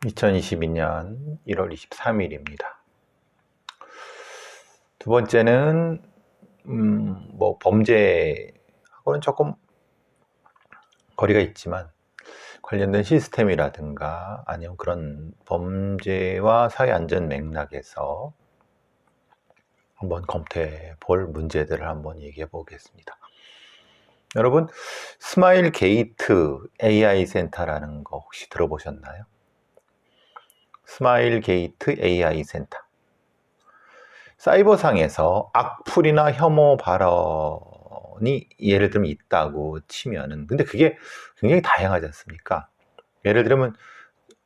2022년 1월 23일입니다. 두 번째는 범죄하고는 조금 거리가 있지만 관련된 시스템이라든가 아니면 그런 범죄와 사회안전 맥락에서 한번 검토해 볼 문제들을 한번 얘기해 보겠습니다. 여러분, 스마일 게이트 AI 센터라는 거 혹시 들어보셨나요? 스마일 게이트 AI 센터. 사이버상에서 악플이나 혐오 발언이 예를 들면 있다고 치면은, 근데 그게 굉장히 다양하지 않습니까? 예를 들면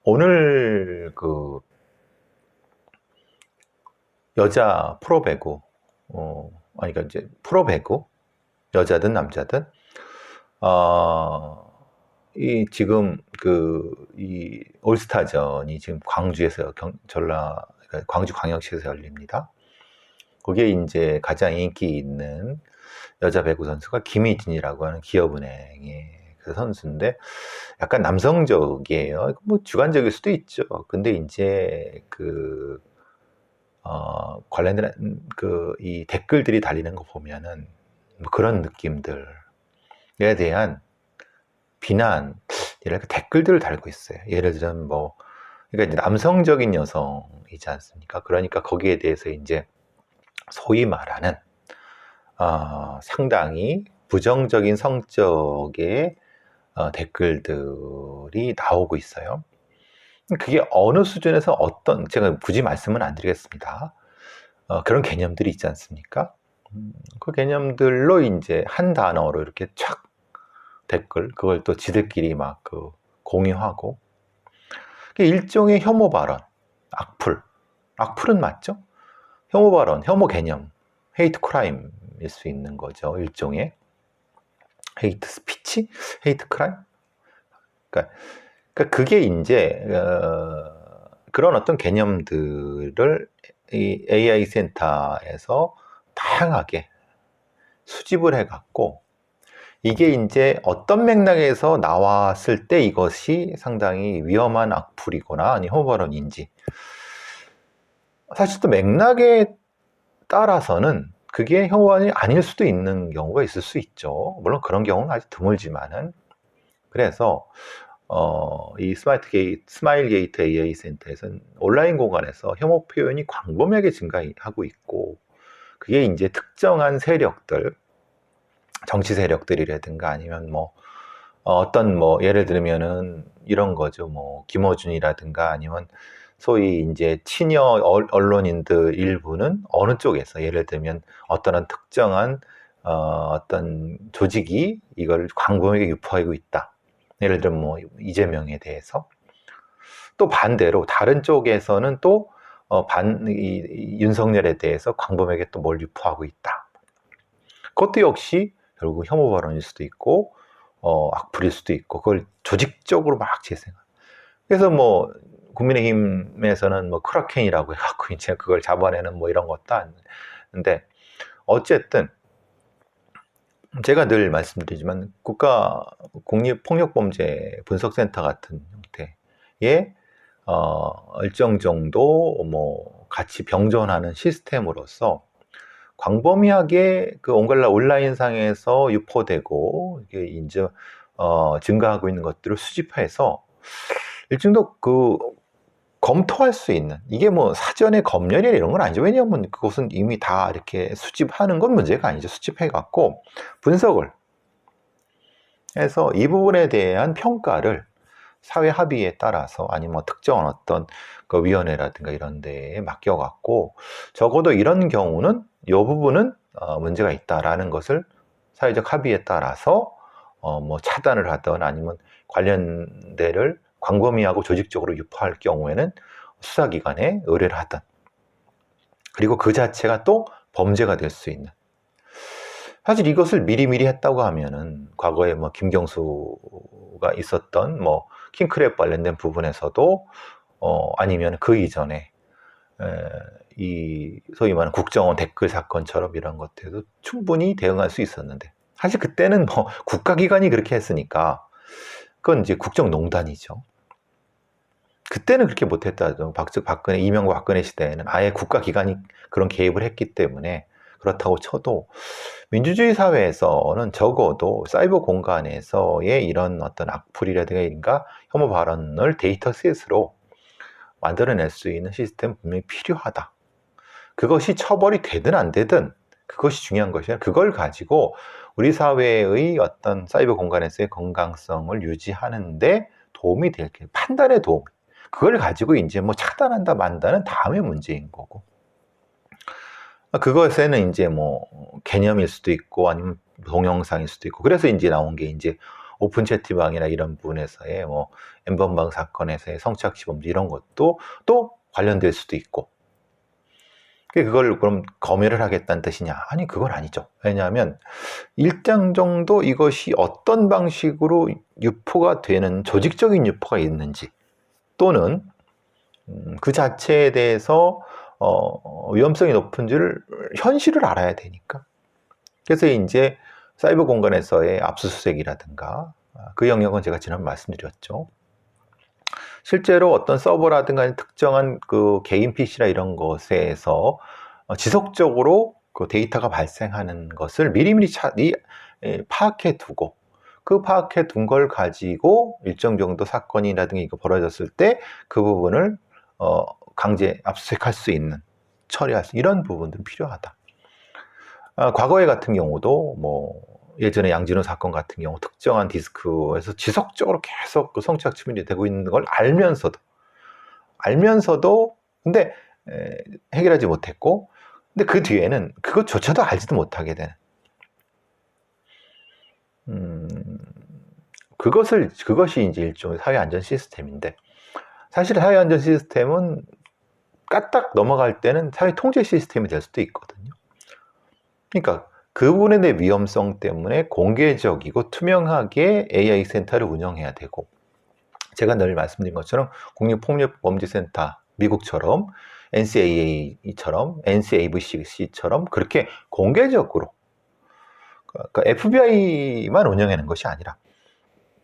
오늘 여자 프로배구, 그러니까 이제 프로배구, 여자든 남자든, 지금 이 올스타전이 지금 광주에서 그러니까 광주광역시에서 열립니다. 거기에 이제 가장 인기 있는 여자 배구 선수가 김희진이라고 하는 기업은행의 그 선수인데 약간 남성적이에요. 뭐 주관적일 수도 있죠. 근데 이제 관련된 이 댓글들이 달리는 거 보면은 뭐 그런 느낌들에 대한 비난, 이렇게 댓글들을 달고 있어요. 예를 들면 그러니까 이제 남성적인 여성이지 않습니까? 그러니까 거기에 대해서 이제 소위 말하는 상당히 부정적인 성적의 댓글들이 나오고 있어요. 그게 어느 수준에서 제가 굳이 말씀은 안 드리겠습니다. 그런 개념들이 있지 않습니까? 그 개념들로 이제 한 단어로 이렇게 촥 댓글, 그걸 또 지들끼리 막 공유하고, 일종의 혐오 발언, 악플은 맞죠? 혐오 발언, 혐오 개념, 헤이트 크라임일 수 있는 거죠. 일종의 헤이트 스피치, 헤이트 크라임. 그러니까 그게 이제 그런 어떤 개념들을 이 AI 센터에서 다양하게 수집을 해갖고 이게 이제 어떤 맥락에서 나왔을 때 이것이 상당히 위험한 악플이거나 아니 혐오 발언인지, 사실 또 맥락에 따라서는 그게 혐오 발언이 아닐 수도 있는 경우가 있을 수 있죠. 물론 그런 경우는 아주 드물지만은. 그래서 이 스마일 게이트 AI 센터에서는 온라인 공간에서 혐오 표현이 광범위하게 증가하고 있고, 그게 이제 특정한 세력들, 정치 세력들이라든가 아니면 예를 들면은 이런 거죠. 김어준이라든가 아니면 소위 이제 친여 언론인들 일부는 어느 쪽에서 예를 들면 어떤 특정한 어떤 조직이 이걸 광범위하게 유포하고 있다. 예를 들면 이재명에 대해서. 또 반대로 다른 쪽에서는 또 윤석열에 대해서 광범위하게 또 뭘 유포하고 있다. 그것도 역시 결국 혐오 발언일 수도 있고 악플일 수도 있고, 그걸 조직적으로 막 재생. 그래서 국민의힘에서는 크라켄이라고 해갖고 이제 그걸 잡아내는 이런 것도 아닌데, 어쨌든 제가 늘 말씀드리지만 국립폭력범죄 분석센터 같은 형태의 일정 정도 같이 병존하는 시스템으로서 광범위하게 온라인상에서 유포되고 이게 이제 증가하고 있는 것들을 수집해서 일정도 검토할 수 있는, 이게 사전에 검열이나 이런 건 아니죠. 왜냐하면 그것은 이미 다 이렇게 수집하는 건 문제가 아니죠. 수집해갖고 분석을 해서 이 부분에 대한 평가를 사회 합의에 따라서 아니면 특정한 어떤 위원회라든가 이런 데에 맡겨갖고, 적어도 이런 경우는 이 부분은 문제가 있다라는 것을 사회적 합의에 따라서 차단을 하든 아니면 관련 데를 광범위하고 조직적으로 유포할 경우에는 수사기관에 의뢰를 하든, 그리고 그 자체가 또 범죄가 될 수 있는. 사실 이것을 미리미리 했다고 하면은 과거에 김경수가 있었던 킹크랩 관련된 부분에서도 아니면 그 이전에 이 소위 말하는 국정원 댓글 사건처럼 이런 것들도 충분히 대응할 수 있었는데, 사실 그때는 국가기관이 그렇게 했으니까 그건 이제 국정농단이죠. 그때는 그렇게 못했다죠. 박근혜, 이명박 박근혜 시대에는 아예 국가기관이 그런 개입을 했기 때문에 그렇다고 쳐도 민주주의 사회에서는 적어도 사이버 공간에서의 이런 어떤 악플이라든가 혐오 발언을 데이터셋으로 만들어낼 수 있는 시스템 분명히 필요하다. 그것이 처벌이 되든 안 되든 그것이 중요한 것이 아니라 그걸 가지고 우리 사회의 어떤 사이버 공간에서의 건강성을 유지하는데 도움이 될 판단의 도움. 그걸 가지고 이제 뭐 차단한다 만다는 다음의 문제인 거고. 그것에는 이제 뭐 개념일 수도 있고 아니면 동영상일 수도 있고 그래서 이제 나온 게 이제 오픈 채팅방이나 이런 부분에서의 뭐 N번방 사건에서의 성착취 범죄 이런 것도 또 관련될 수도 있고 그걸 그럼 검열을 하겠다는 뜻이냐? 아니 그건 아니죠. 왜냐하면 일정 정도 이것이 어떤 방식으로 유포가 되는 조직적인 유포가 있는지 또는 그 자체에 대해서 위험성이 높은지를 현실을 알아야 되니까. 그래서 이제 사이버 공간에서의 압수수색이라든가 그 영역은 제가 지난번 말씀드렸죠. 실제로 어떤 서버라든가 특정한 그 개인 PC나 이런 것에서 지속적으로 그 데이터가 발생하는 것을 미리미리 파악해 두고 그 파악해 둔 걸 가지고 일정 정도 사건이라든가 이거 벌어졌을 때 그 부분을 강제 압수수색할 수 있는 처리할 수 이런 부분들이 필요하다. 과거에 같은 경우도 뭐 예전에 양진호 사건 같은 경우 특정한 디스크에서 지속적으로 계속 그 성착취물이 되고 있는 걸 알면서도 근데 해결하지 못했고 근데 그 뒤에는 그것조차도 알지도 못하게 되는 그것이 이제 일종의 사회안전 시스템인데 사실 사회안전 시스템은 까딱 넘어갈 때는 사회 통제 시스템이 될 수도 있거든요. 그러니까 그 부분에 대한 위험성 때문에 공개적이고 투명하게 AI 센터를 운영해야 되고 제가 늘 말씀드린 것처럼 국립폭력범죄센터 미국처럼 NCAA처럼 NCAVC처럼 그렇게 공개적으로 그러니까 FBI만 운영하는 것이 아니라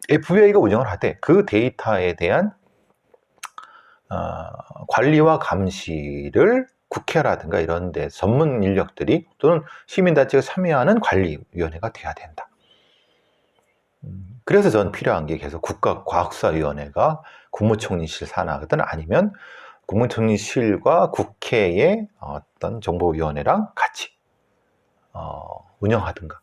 FBI가 운영을 하되 그 데이터에 대한 관리와 감시를 국회라든가 이런 데 전문 인력들이 또는 시민단체가 참여하는 관리위원회가 돼야 된다. 그래서 저는 필요한 게 계속 국가과학수사위원회가 국무총리실 산하든 아니면 국무총리실과 국회의 어떤 정보위원회랑 같이 운영하든가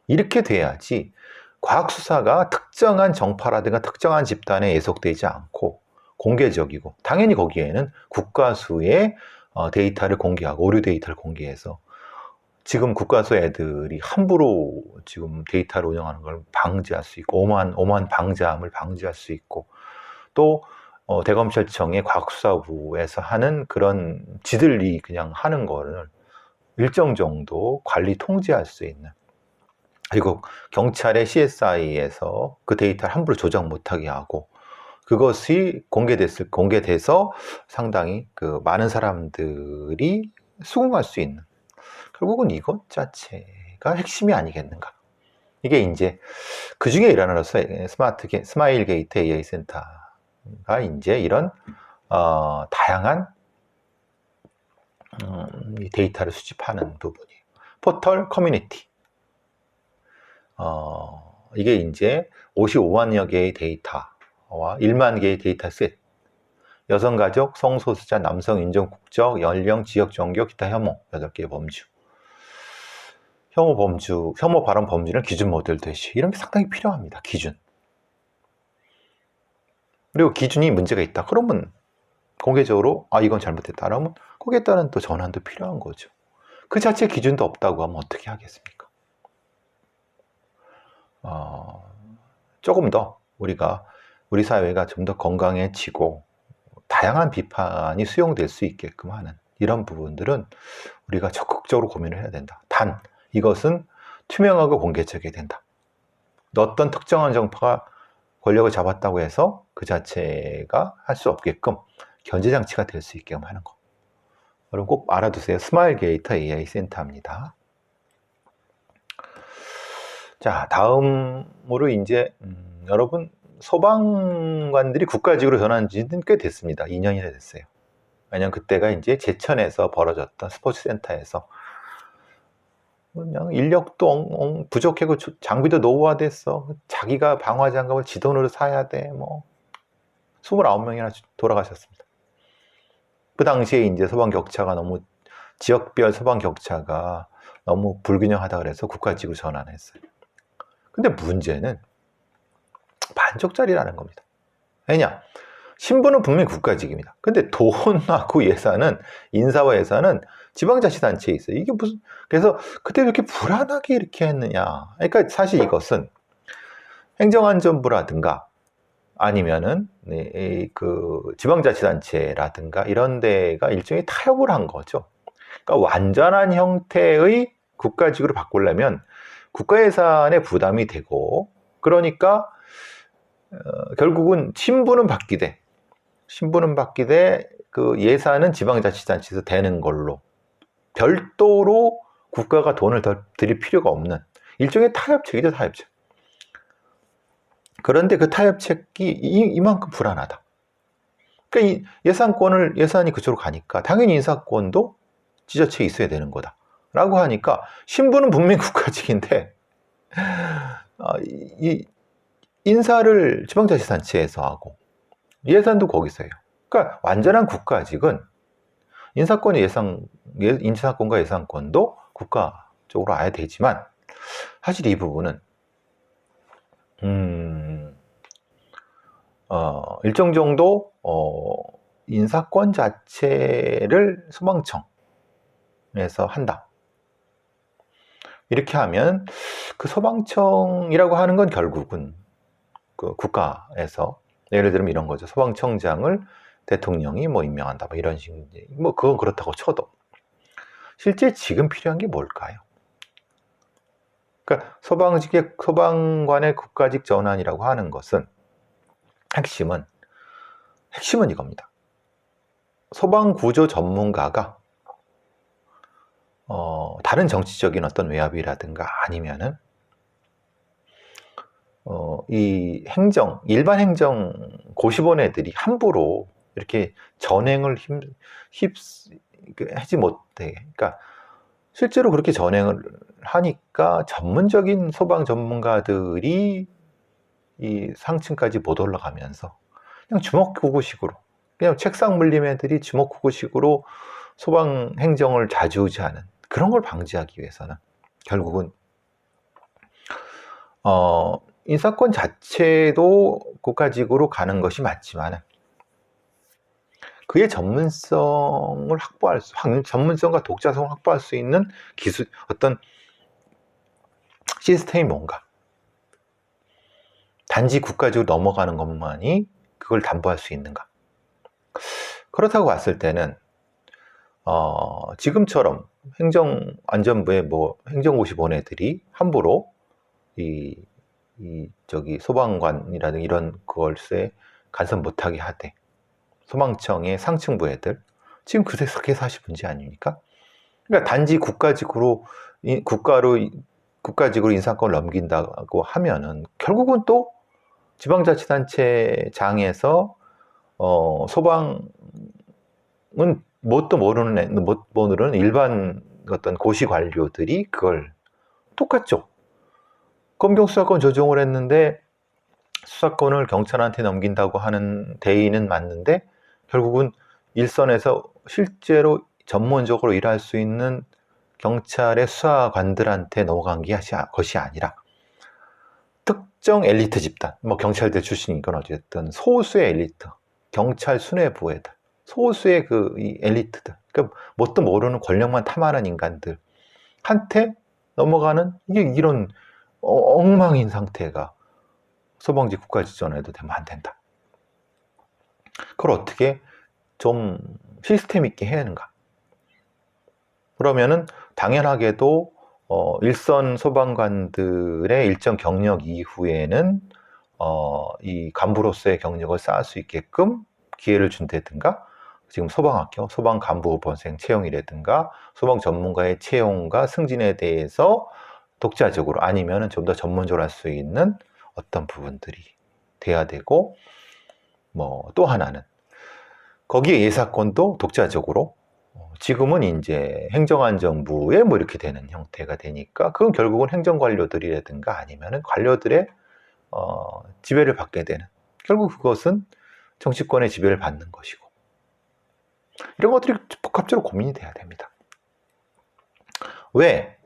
이렇게 돼야지 과학수사가 특정한 정파라든가 특정한 집단에 예속되지 않고 공개적이고 당연히 거기에는 국가수의 데이터를 공개하고 오류 데이터를 공개해서 지금 국가수 애들이 함부로 지금 데이터를 운영하는 걸 방지할 수 있고 오만 방자함을 방지할 수 있고 또 대검찰청의 과학수사부에서 하는 그런 지들이 그냥 하는 거를 일정 정도 관리 통제할 수 있는 그리고 경찰의 CSI에서 그 데이터를 함부로 조작 못하게 하고 그것이 공개돼서 상당히 그 많은 사람들이 수긍할 수 있는 결국은 이것 자체가 핵심이 아니겠는가. 이게 이제 그 중에 일환으로서 스마일 게이트 AI 센터가 이제 이런 다양한 데이터를 수집하는 부분이에요. 포털 커뮤니티. 이게 이제 55만여 개의 데이터와 1만 개의 데이터셋, 여성 가족, 성소수자, 남성 인종, 국적, 연령, 지역, 종교, 기타 혐오 8개의 범주. 혐오 발언 범주는 기준 모델 대시 이런 게 상당히 필요합니다. 기준. 그리고 기준이 문제가 있다. 그러면 공개적으로 이건 잘못됐다. 그러면 거기에 따른 또 전환도 필요한 거죠. 그 자체 기준도 없다고 하면 어떻게 하겠습니까? 조금 더 우리 사회가 좀 더 건강해지고 다양한 비판이 수용될 수 있게끔 하는 이런 부분들은 우리가 적극적으로 고민을 해야 된다. 단 이것은 투명하고 공개적이어야 된다. 어떤 특정한 정파가 권력을 잡았다고 해서 그 자체가 할 수 없게끔 견제장치가 될 수 있게끔 하는 거. 여러분 꼭 알아두세요. 스마일 게이트 AI 센터입니다. 자, 다음으로 이제 여러분 소방관들이 국가직으로 전환한 지는 꽤 됐습니다. 2년이나 됐어요. 왜냐면 그때가 이제 제천에서 벌어졌던 스포츠센터에서 그냥 인력도 부족하고 장비도 노후화됐어. 자기가 방화장갑을 지 돈으로 사야 돼. 뭐 29명이나 돌아가셨습니다. 그 당시에 이제 소방 격차가 너무 지역별 소방 격차가 너무 불균형하다 그래서 국가직으로 전환했어요. 근데 문제는 반쪽짜리라는 겁니다. 왜냐? 신분은 분명히 국가직입니다. 근데 돈하고 예산은, 인사와 예산은 지방자치단체에 있어요. 이게 무슨, 그래서 그때 왜 이렇게 불안하게 이렇게 했느냐. 그러니까 사실 이것은 행정안전부라든가 아니면은 그 지방자치단체라든가 이런 데가 일종의 타협을 한 거죠. 그러니까 완전한 형태의 국가직으로 바꾸려면 국가예산에 부담이 되고, 그러니까 결국은 신분은 바뀌되 그 예산은 지방자치단체에서 되는 걸로 별도로 국가가 돈을 더 들일 필요가 없는 일종의 타협책이죠, 타협책. 그런데 그 타협책이 이만큼 불안하다. 그러니까 예산이 그쪽으로 가니까 당연히 인사권도 지자체에 있어야 되는 거다. 라고 하니까 신분은 분명히 국가직인데 이 인사를 지방자치단체에서 하고 예산도 거기서 해요. 그러니까 완전한 국가직은 인사권과 예산권도 국가 쪽으로 와야 되지만 사실 이 부분은 일정 정도 인사권 자체를 소방청에서 한다. 이렇게 하면 그 소방청이라고 하는 건 결국은 그 국가에서 예를 들면 이런 거죠. 소방청장을 대통령이 뭐 임명한다. 뭐 이런 식. 뭐 그건 그렇다고 쳐도 실제 지금 필요한 게 뭘까요? 그러니까 소방관의 국가직 전환이라고 하는 것은 핵심은 이겁니다. 소방구조 전문가가 다른 정치적인 어떤 외압이라든가 아니면은 이 일반 행정 고시본 애들이 함부로 이렇게 전행을 하지 못해. 그러니까 실제로 그렇게 전행을 하니까 전문적인 소방 전문가들이 이 상층까지 못 올라가면서 그냥 주먹구구식으로, 그냥 책상 물림 애들이 주먹구구식으로 소방 행정을 좌지우지하는 그런 걸 방지하기 위해서는 결국은 인사권 자체도 국가직으로 가는 것이 맞지만 그의 전문성과 독자성을 확보할 수 있는 기술, 어떤 시스템이 뭔가. 단지 국가직으로 넘어가는 것만이 그걸 담보할 수 있는가. 그렇다고 봤을 때는 지금처럼 행정안전부의 행정고시본 애들이 함부로 소방관이라든가 이런 것에 간섭 못하게 하되 소방청의 상층부 애들 지금 그게 사실 문제 아닙니까? 그러니까 단지 국가직으로 인사권을 넘긴다고 하면은 결국은 또 지방자치단체장에서 소방은 뭣도 모르는 일반 어떤 고시 관료들이 그걸 똑같죠. 검경 수사권 조정을 했는데 수사권을 경찰한테 넘긴다고 하는 대의는 맞는데 결국은 일선에서 실제로 전문적으로 일할 수 있는 경찰의 수사관들한테 넘어간 것이 아니라 특정 엘리트 집단, 경찰대 출신이건 어쨌든 소수의 엘리트, 경찰 수뇌부 애들, 소수의 이 엘리트들, 그러니까 뭣도 모르는 권력만 탐하는 인간들 한테 넘어가는 이런 엉망인 상태가 소방직 국가직전에도 되면 안 된다. 그걸 어떻게 좀 시스템 있게 해야 하는가? 그러면은 당연하게도 일선 소방관들의 일정 경력 이후에는 이 간부로서의 경력을 쌓을 수 있게끔 기회를 준다든가, 지금 소방학교, 소방간부본생 채용이라든가 소방 전문가의 채용과 승진에 대해서 독자적으로 아니면은 좀 더 전문적으로 할 수 있는 어떤 부분들이 돼야 되고, 뭐 또 하나는 거기에 예사건도 독자적으로 지금은 이제 행정안전부에 뭐 이렇게 되는 형태가 되니까 그건 결국은 행정관료들이라든가 아니면은 관료들의 지배를 받게 되는, 결국 그것은 정치권의 지배를 받는 것이고, 이런 것들이 복합적으로 고민이 돼야 됩니다. 왜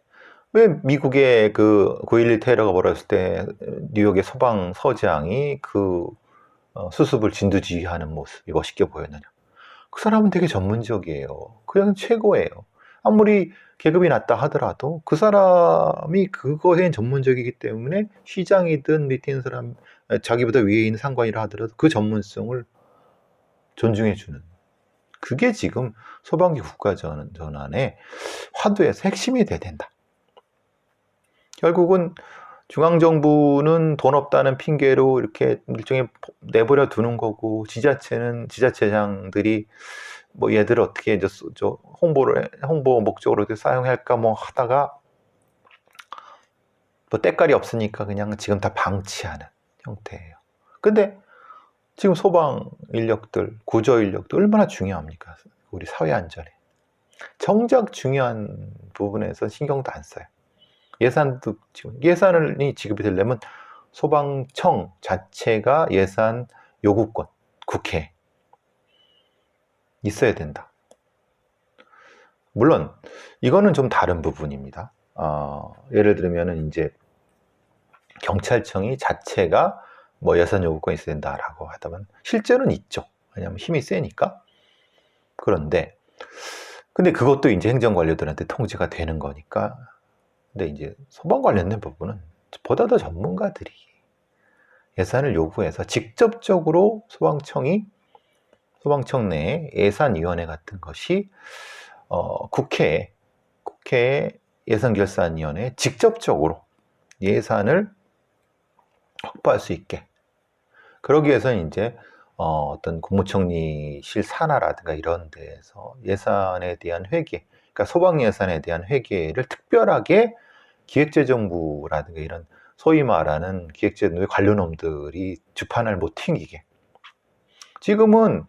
미국의 그 9.11 테러가 벌어졌을 때 뉴욕의 서방 서장이 그 수습을 진두지휘하는 모습이 멋있게 보였느냐? 그 사람은 되게 전문적이에요. 그냥 최고예요. 아무리 계급이 낮다 하더라도 그 사람이 그거에 전문적이기 때문에 시장이든 밑에 있는 사람, 자기보다 위에 있는 상관이라 하더라도 그 전문성을 존중해주는, 그게 지금 소방기 국가전환의 화두에서 핵심이 돼야 된다. 결국은 중앙정부는 돈 없다는 핑계로 이렇게 일종의 내버려 두는 거고, 지자체장들이 뭐 얘들 어떻게 홍보 목적으로 어떻게 사용할까 뭐 하다가 뭐 때깔이 없으니까 그냥 지금 다 방치하는 형태예요. 근데 지금 소방 인력들, 구조 인력들 얼마나 중요합니까? 우리 사회 안전에. 정작 중요한 부분에서 신경도 안 써요. 예산도 예산이 지급이 되려면 소방청 자체가 예산 요구권, 국회에 있어야 된다. 물론 이거는 좀 다른 부분입니다. 예를 들면은 이제 경찰청이 자체가 뭐 예산 요구권이 있어야 된다라고 하다면 실제로는 있죠. 왜냐하면 힘이 세니까. 그런데 근데 그것도 이제 행정관료들한테 통제가 되는 거니까. 근데 이제 소방 관련된 부분은 보다 더 전문가들이 예산을 요구해서 직접적으로 소방청 내 예산위원회 같은 것이 국회 예산결산위원회에 직접적으로 예산을 확보할 수 있게, 그러기 위해서는 이제 어떤 국무총리실 산하라든가 이런 데에서 예산에 대한 회계, 그러니까 소방 예산에 대한 회계를 특별하게 기획재정부라든가 이런 소위 말하는 기획재정부의 관료놈들이 주판을 못 튕기게. 지금은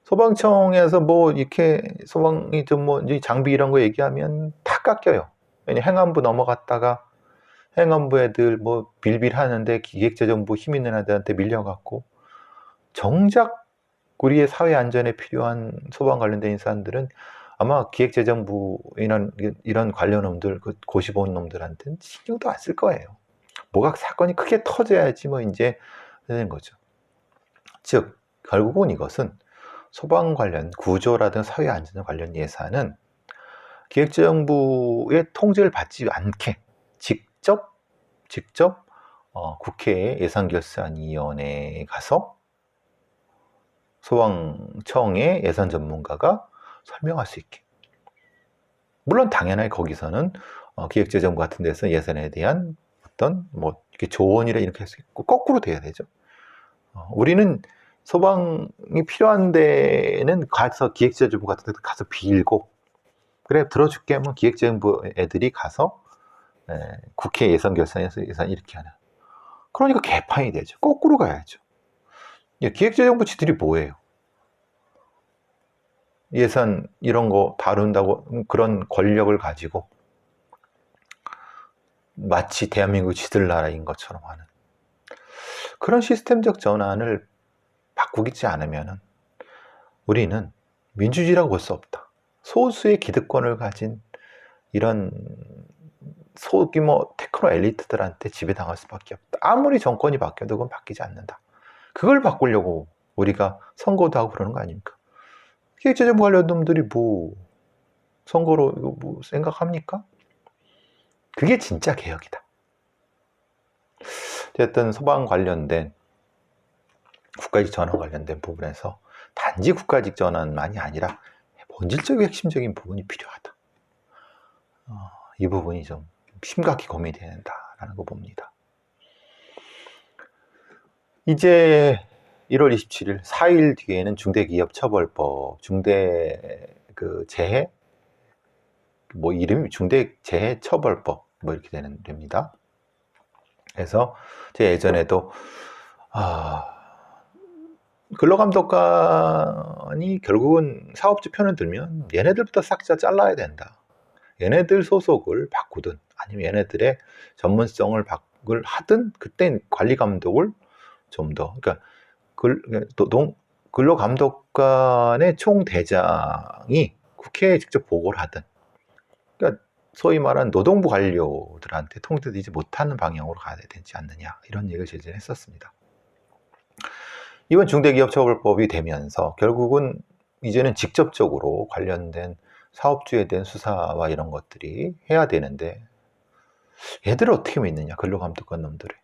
소방청에서 뭐 이렇게 소방이 좀 뭐 장비 이런 거 얘기하면 다 깎여요. 왜냐 행안부 넘어갔다가 행안부 애들 뭐 빌빌 하는데 기획재정부 힘 있는 애들한테 밀려갖고, 정작 우리의 사회 안전에 필요한 소방 관련된 인사들은 아마 기획재정부 이런 관련놈들, 그 고시본 놈들한테는 신경도 안 쓸 거예요. 뭐가 사건이 크게 터져야지 뭐 이제 되는 거죠. 즉 결국은 이것은 소방 관련 구조라든 사회 안전 관련 예산은 기획재정부의 통제를 받지 않게 직접 국회 예산결산위원회에 가서 소방청의 예산 전문가가 설명할 수 있게. 물론 당연하게 거기서는 기획재정부 같은 데서 예산에 대한 어떤 뭐 이렇게 조언이라 이렇게 할 수 있고, 거꾸로 돼야 되죠. 우리는 소방이 필요한 데는 가서 기획재정부 같은 데 가서 빌고, 그래 들어줄게 하면 기획재정부 애들이 가서 국회 예산결산에서 예산 이렇게 하는, 그러니까 개판이 되죠. 거꾸로 가야죠. 기획재정부 지들이 뭐예요? 예산 이런 거 다룬다고 그런 권력을 가지고 마치 대한민국 지들 나라인 것처럼 하는 그런 시스템적 전환을 바꾸지 않으면 우리는 민주주의라고 볼 수 없다. 소수의 기득권을 가진 이런 소규모 테크노 엘리트들한테 지배당할 수밖에 없다. 아무리 정권이 바뀌어도 그건 바뀌지 않는다. 그걸 바꾸려고 우리가 선거도 하고 그러는 거 아닙니까? 기획재정부 관련 놈들이 뭐 선거로 이거 뭐 생각합니까? 그게 진짜 개혁이다. 어쨌든 소방 관련된 국가직 전환 관련된 부분에서 단지 국가직 전환만이 아니라 본질적인 핵심적인 부분이 필요하다. 이 부분이 좀 심각히 고민이 된다라는 거 봅니다. 이제 1월 27일 4일 뒤에는 중대기업처벌법, 재해 뭐 이름이 중대재해처벌법 뭐 이렇게 됩니다. 그래서 제가 예전에도 근로감독관이 결국은 사업주 편을 들면 얘네들부터 싹 다 잘라야 된다. 얘네들 소속을 바꾸든 아니면 얘네들의 전문성을 하든 그땐 관리감독을 좀 더, 그러니까 근로감독관의 총대장이 국회에 직접 보고를 하든, 그러니까 소위 말한 노동부 관료들한테 통제되지 못하는 방향으로 가야 되지 않느냐, 이런 얘기를 제기했었습니다. 이번 중대기업처벌법이 되면서 결국은 이제는 직접적으로 관련된 사업주에 대한 수사와 이런 것들이 해야 되는데, 얘들을 어떻게 믿느냐, 근로감독관 놈들을.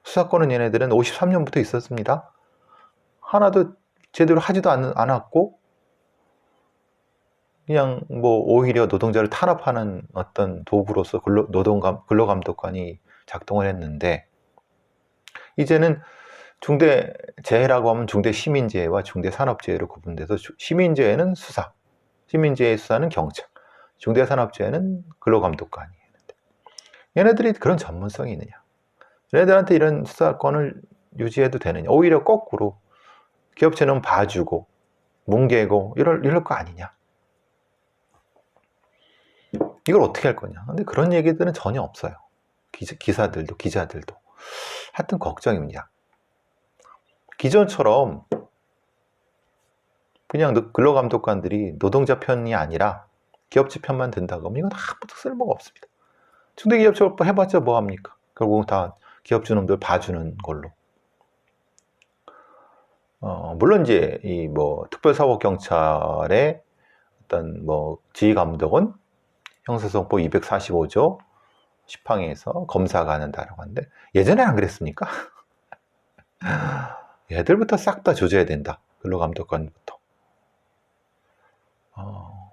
수사권은 얘네들은 53년부터 있었습니다. 하나도 제대로 하지도 않았고, 그냥 뭐 오히려 노동자를 탄압하는 어떤 도구로서 근로감독관이 작동을 했는데, 이제는 중대재해라고 하면 중대시민재해와 중대산업재해로 구분돼서, 시민재해는 수사, 시민재해 수사는 경찰, 중대산업재해는 근로감독관이 있는데, 얘네들이 그런 전문성이 있느냐, 얘네들한테 이런 수사권을 유지해도 되느냐, 오히려 거꾸로 기업체는 봐주고 뭉개고 이럴 거 아니냐, 이걸 어떻게 할 거냐. 근데 그런 얘기들은 전혀 없어요. 기자들도 하여튼 걱정입니다. 기존처럼 그냥 근로감독관들이 노동자 편이 아니라 기업체 편만 든다고 하면 이건 아무것도 쓸모가 없습니다. 중대기업처벌법 해봤자 뭐합니까? 결국은 다 기업주놈들 봐주는 걸로. 물론 이제 이 뭐 특별사법경찰의 어떤 뭐 지휘감독은 형사소송법 245조 10항에서 검사가 한다라고 하는데, 예전에 안 그랬습니까? 얘들부터 싹 다 조져야 된다. 근로감독관부터.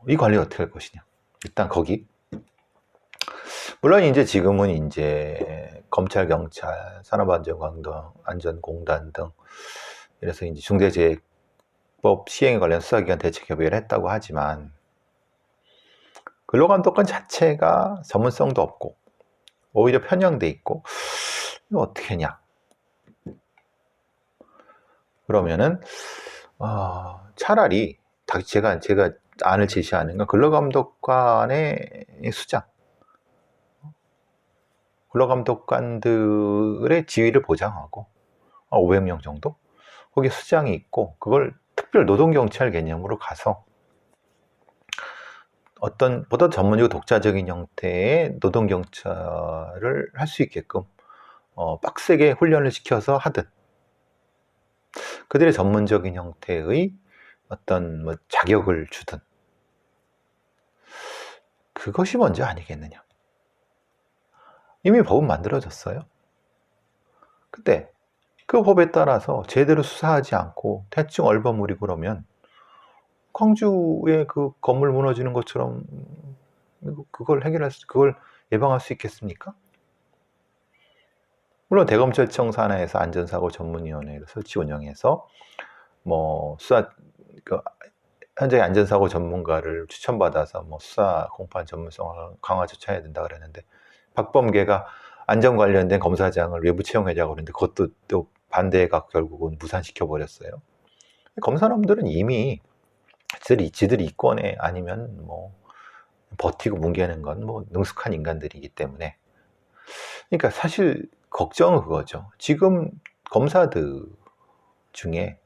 이 관리 어떻게 할 것이냐. 일단 거기. 물론 이제 지금은 이제 검찰, 경찰, 산업안전공단 등 이래서 이제 중대재해법 시행에 관련 수사기관 대책협의회를 했다고 하지만, 근로감독관 자체가 전문성도 없고 오히려 편향돼 있고, 이거 어떻게 하냐. 그러면은 차라리 제가 안을 제시하는 건 근로감독관의 수장, 근로감독관들의 지위를 보장하고 500명 정도 거기 수장이 있고, 그걸 특별 노동경찰 개념으로 가서 어떤 보다 전문적이고 독자적인 형태의 노동경찰을 할 수 있게끔 빡세게 훈련을 시켜서 하든, 그들의 전문적인 형태의 어떤 뭐 자격을 주든, 그것이 먼저 아니겠느냐. 이미 법은 만들어졌어요. 근데 그 법에 따라서 제대로 수사하지 않고 대충 얼버무리고 그러면 광주의 그 건물 무너지는 것처럼 그걸 예방할 수 있겠습니까? 물론 대검찰청 산하에서 안전사고 전문위원회를 설치 운영해서 뭐 현장의 안전사고 전문가를 추천받아서 뭐 수사 공판 전문성을 강화 조치해야 된다 그랬는데, 박범계가 안전 관련된 검사장을 외부 채용하자고 그랬는데 그것도 또 반대가 결국은 무산시켜 버렸어요. 검사놈들은 이미 지들이 이권에 아니면 뭐 버티고 뭉개는 건 뭐 능숙한 인간들이기 때문에. 그러니까 사실 걱정은 그거죠. 지금 검사들 중에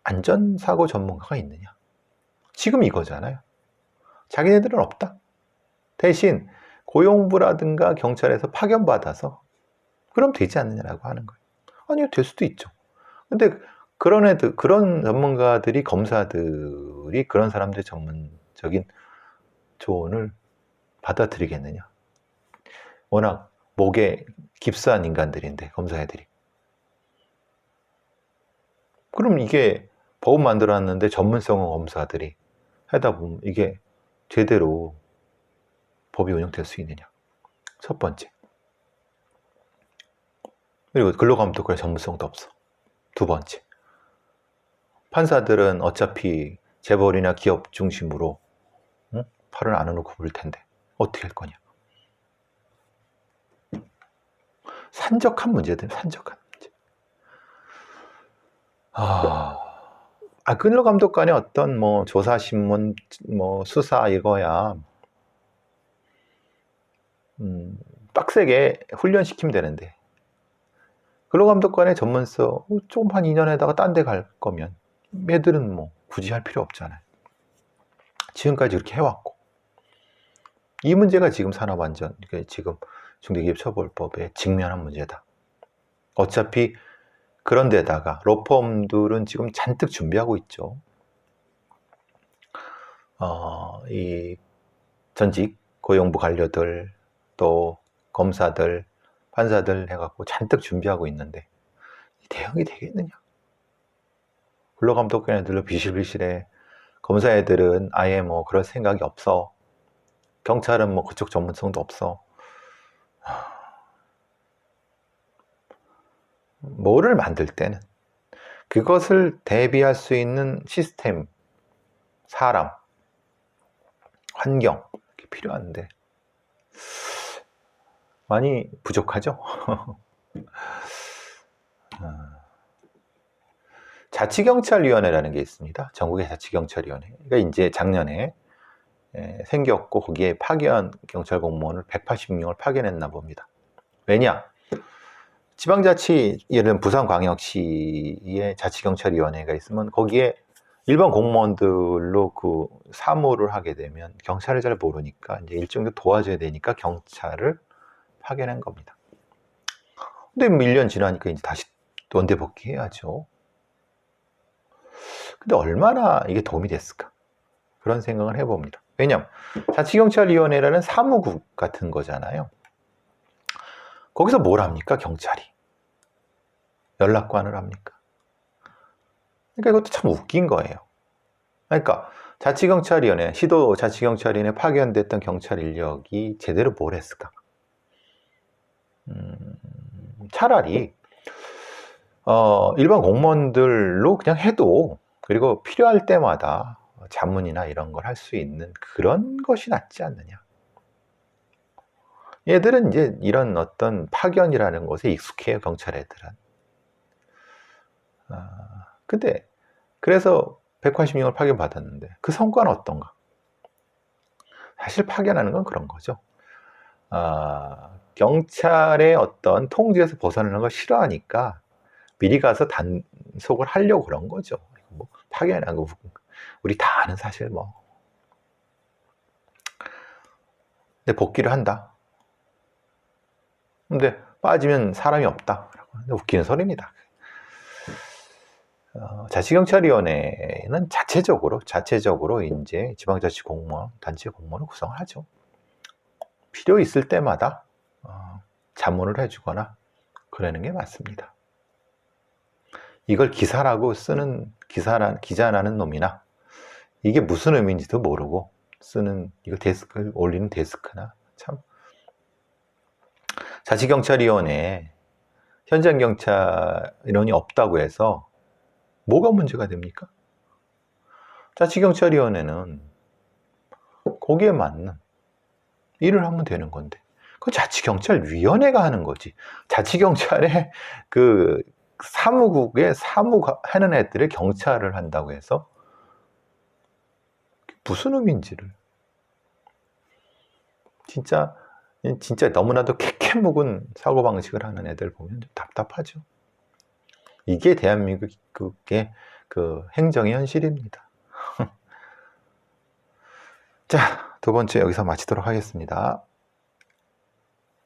안전사고 전문가가 있느냐, 지금 이거잖아요. 자기네들은 없다. 대신 고용부라든가 경찰에서 파견받아서 그럼 되지 않느냐라고 하는 거예요. 아니요, 될 수도 있죠. 근데 그런 전문가들이, 검사들이 그런 사람들의 전문적인 조언을 받아들이겠느냐. 워낙 목에 깁스한 인간들인데, 검사애들이. 그럼 이게 법 만들어놨는데 전문성은 검사들이 하다 보면 이게 제대로 법이 운영될 수 있느냐. 첫 번째. 그리고 근로감독관의 전문성도 없어. 두 번째. 판사들은 어차피 재벌이나 기업 중심으로 팔을 안 놓고 볼 텐데 어떻게 할 거냐. 산적한 문제들, 산적한 문제. 끊로 감독관의 어떤 뭐 조사신문, 뭐 수사 이거야 빡세게 훈련시키면 되는데, 근로 감독관의 전문서 조금 한 2년 에다가 딴 데 갈 거면 얘들은 뭐 굳이 할 필요 없잖아요. 지금까지 그렇게 해왔고, 이 문제가 지금 산업안전, 지금 중대기업처벌법에 직면한 문제다. 어차피 그런 데다가 로펌들은 지금 잔뜩 준비하고 있죠. 이 전직 고용부 관료들, 또 검사들, 판사들 해갖고 잔뜩 준비하고 있는데 대응이 되겠느냐? 근로감독관 애들로 비실비실해. 검사 애들은 아예 뭐 그럴 생각이 없어. 경찰은 뭐 그쪽 전문성도 없어. 뭐를 만들 때는 그것을 대비할 수 있는 시스템, 사람, 환경 이렇게 필요한데 많이 부족하죠. 자치경찰위원회라는 게 있습니다. 전국의 자치경찰위원회가 이제 작년에 생겼고, 거기에 파견 경찰 공무원을 180명을 파견했나 봅니다. 왜냐? 지방자치, 예를 들면 부산광역시에 자치경찰위원회가 있으면 거기에 일반 공무원들로 그 사무를 하게 되면 경찰을 잘 모르니까 이제 일정도 도와줘야 되니까 경찰을 파견한 겁니다. 근데 1년 지나니까 이제 다시 원대 복귀해야죠. 근데 얼마나 이게 도움이 됐을까? 그런 생각을 해봅니다. 왜냐면 자치경찰위원회라는 사무국 같은 거잖아요. 거기서 뭘 합니까? 경찰이 연락관을 합니까? 그러니까 이것도 참 웃긴 거예요. 그러니까 자치경찰위원회, 시도 자치경찰위원회 파견됐던 경찰 인력이 제대로 뭘 했을까? 차라리 일반 공무원들로 그냥 해도, 그리고 필요할 때마다 자문이나 이런 걸 할 수 있는 그런 것이 낫지 않느냐. 얘들은 이제 이런 어떤 파견이라는 것에 익숙해요, 경찰 애들은. 근데 그래서 180명을 파견받았는데 그 성과는 어떤가? 사실 파견하는 건 그런 거죠. 경찰의 어떤 통제에서 벗어나는 걸 싫어하니까 미리 가서 단속을 하려고 그런 거죠. 뭐 파견한 거 우리 다 아는 사실 뭐. 근데 복귀를 한다. 근데 빠지면 사람이 없다. 웃기는 소리입니다. 자치경찰위원회는 자체적으로 이제 지방자치 공무원, 단체 공무원을 구성을 하죠. 필요 있을 때마다 자문을 해주거나 그러는 게 맞습니다. 이걸 기사라고 쓰는 기자라는 놈이나 이게 무슨 의미인지도 모르고 쓰는, 이거 데스크를 올리는 데스크나 참. 자치경찰위원회 현장경찰 인원이 없다고 해서 뭐가 문제가 됩니까? 자치경찰위원회는 거기에 맞는 일을 하면 되는 건데, 그 자치경찰위원회가 하는 거지. 자치경찰의 그 사무국에 사무하는 애들의 경찰을 한다고 해서 무슨 의미인지를. 진짜 너무나도 캐캐묵은 사고방식을 하는 애들 보면 좀 답답하죠. 이게 대한민국의 그 행정의 현실입니다. 자, 두 번째 여기서 마치도록 하겠습니다.